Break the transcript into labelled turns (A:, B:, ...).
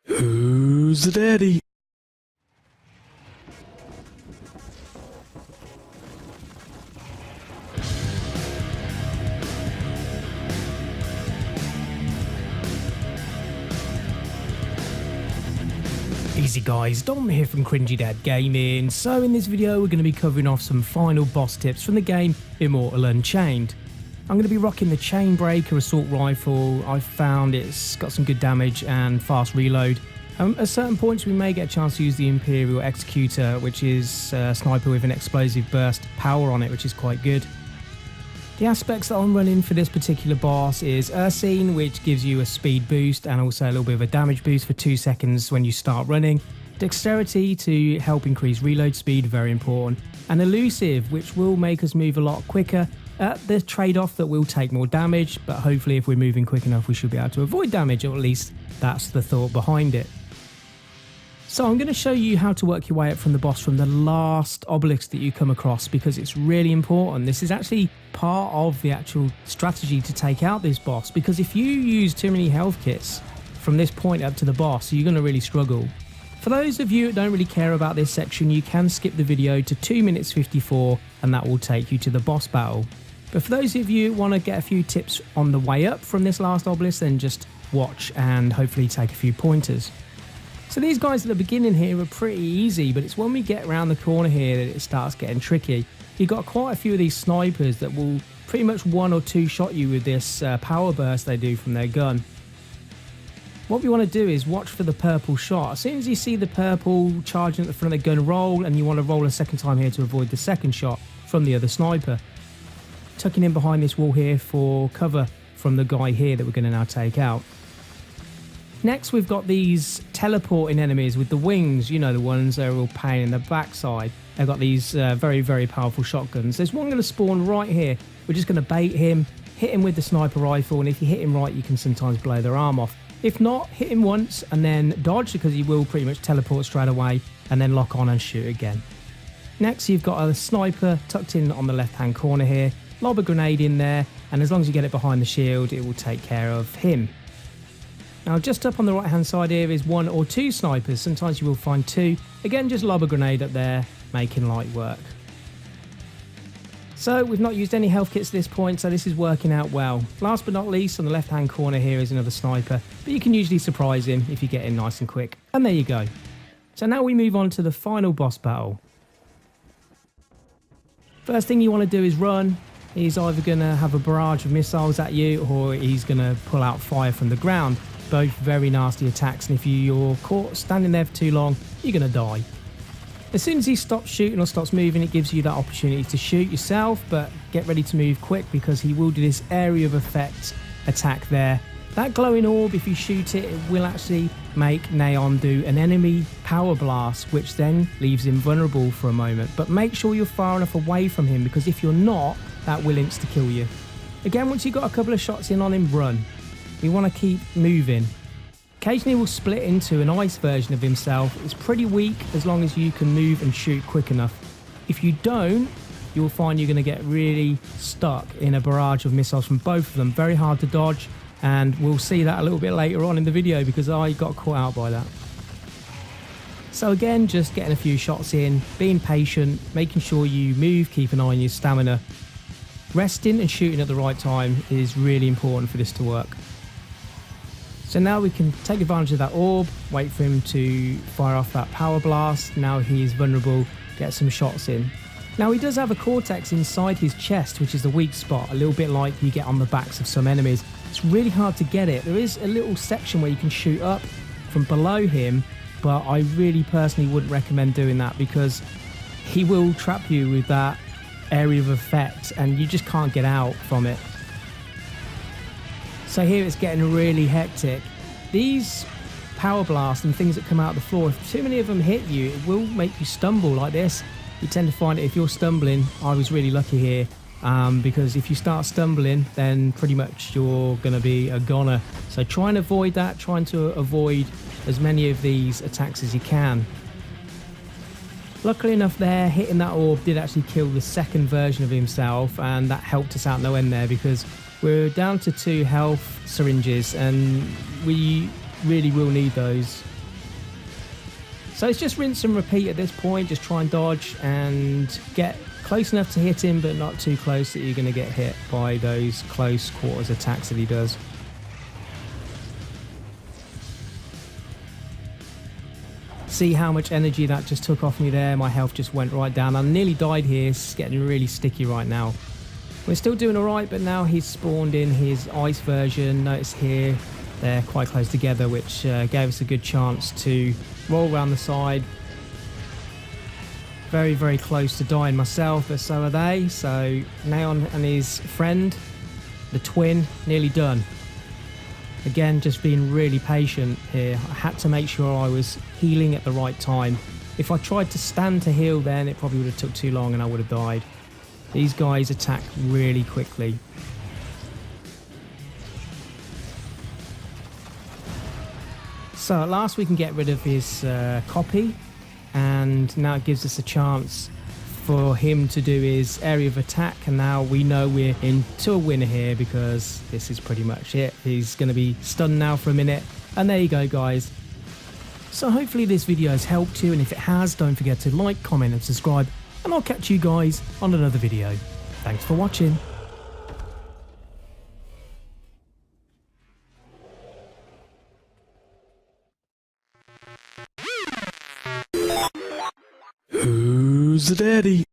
A: Who's the daddy? Easy guys, Dom here from Cringy Dad Gaming. So in this video we're going to be covering off some final boss tips from the game Immortal Unchained. I'm going to be rocking the Chain Breaker assault rifle. I've found it's got some good damage and fast reload. At certain points we may get a chance to use the Imperial Executor, which is a sniper with an explosive burst power on it, which is quite good. The aspects that I'm running for this particular boss is Ursine, which gives you a speed boost and also a little bit of a damage boost for 2 seconds when you start running. Dexterity to help increase reload speed, very important. And Elusive, which will make us move a lot quicker at the trade-off that we'll take more damage, but hopefully if we're moving quick enough we should be able to avoid damage, or at least that's the thought behind it. So I'm going to show you how to work your way up from the boss from the last obelisk that you come across, because it's really important. This is actually part of the actual strategy to take out this boss, because if you use too many health kits from this point up to the boss, you're going to really struggle. For those of you that don't really care about this section, you can skip the video to 2 minutes 54 and that will take you to the boss battle. But for those of you who want to get a few tips on the way up from this last obelisk, then just watch and hopefully take a few pointers. So these guys at the beginning here are pretty easy, but it's when we get around the corner here that it starts getting tricky. You've got quite a few of these snipers that will pretty much 1 or 2 shot you with this power burst they do from their gun. What we want to do is watch for the purple shot. As soon as you see the purple charging at the front of the gun, roll, and you want to roll a second time here to avoid the second shot from the other sniper. Tucking in behind this wall here for cover from the guy here that we're going to now take out. Next we've got these teleporting enemies with the wings, you know, the ones that are all pain in the backside. They've got these very, very powerful shotguns. There's one going to spawn right here. We're just going to bait him, hit him with the sniper rifle, and if you hit him right, you can sometimes blow their arm off. If not, hit him once and then dodge, because he will pretty much teleport straight away, and then lock on and shoot again. Next you've got a sniper tucked in on the left-hand corner here. Lob a grenade in there, and as long as you get it behind the shield, it will take care of him. Now just up on the right hand side here is 1 or 2 snipers. Sometimes you will find 2. Again, just lob a grenade up there, making light work. So we've not used any health kits at this point, so this is working out well. Last but not least, on the left hand corner here is another sniper, but you can usually surprise him if you get in nice and quick. And there you go. So now we move on to the final boss battle. First thing you want to do is run. He's either going to have a barrage of missiles at you, or he's going to pull out fire from the ground. Both very nasty attacks, and if you're caught standing there for too long, you're going to die. As soon as he stops shooting or stops moving, it gives you that opportunity to shoot yourself, but get ready to move quick, because he will do this area of effect attack there. That glowing orb, if you shoot it, it will actually make Naylon do an enemy power blast, which then leaves him vulnerable for a moment. But make sure you're far enough away from him, because if you're not, that will insta-kill you. Again, once you've got a couple of shots in on him, run. You want to keep moving. Occasionally we'll split into an ice version of himself. It's pretty weak as long as you can move and shoot quick enough. If you don't, you'll find you're going to get really stuck in a barrage of missiles from both of them. Very hard to dodge, and we'll see that a little bit later on in the video, because I got caught out by that. So again, just getting a few shots in, being patient, making sure you move, keep an eye on your stamina. Resting and shooting at the right time is really important for this to work. So now we can take advantage of that orb, wait for him to fire off that power blast. Now he's vulnerable, get some shots in. Now he does have a cortex inside his chest, which is the weak spot, a little bit like you get on the backs of some enemies. It's really hard to get it. There is a little section where you can shoot up from below him, but I really personally wouldn't recommend doing that, because he will trap you with that area of effect and you just can't get out from it. So here it's getting really hectic. These power blasts and things that come out of the floor, if too many of them hit you, it will make you stumble like this. You tend to find it if you're stumbling. I was really lucky here, because if you start stumbling, then pretty much you're going to be a goner. So try and avoid that, trying to avoid as many of these attacks as you can. Luckily enough there, hitting that orb did actually kill the second version of himself, and that helped us out no end there, because we're down to 2 health syringes and we really will need those So it's just rinse and repeat at this point. Just try and dodge and get close enough to hit him, but not too close that you're going to get hit by those close quarters attacks that he does. See how much energy that just took off me there. My health just went right down. I nearly died here. It's getting really sticky right now. We're still doing all right, but now he's spawned in his ice version. Notice here they're quite close together, which gave us a good chance to roll around the side. Very, very close to dying myself, but so are they. So Naylon and his friend, the twin, nearly done. Again, just being really patient here. I had to make sure I was healing at the right time. If I tried to stand to heal then, it probably would have took too long and I would have died. These guys attack really quickly. So at last we can get rid of his copy, and now it gives us a chance for him to do his area of attack, and now we know we're into a winner here because this is pretty much it. He's going to be stunned now for a minute, and there you go guys. So hopefully this video has helped you, and if it has, don't forget to like, comment and subscribe, and I'll catch you guys on another video. Thanks for watching.
B: Who's the daddy?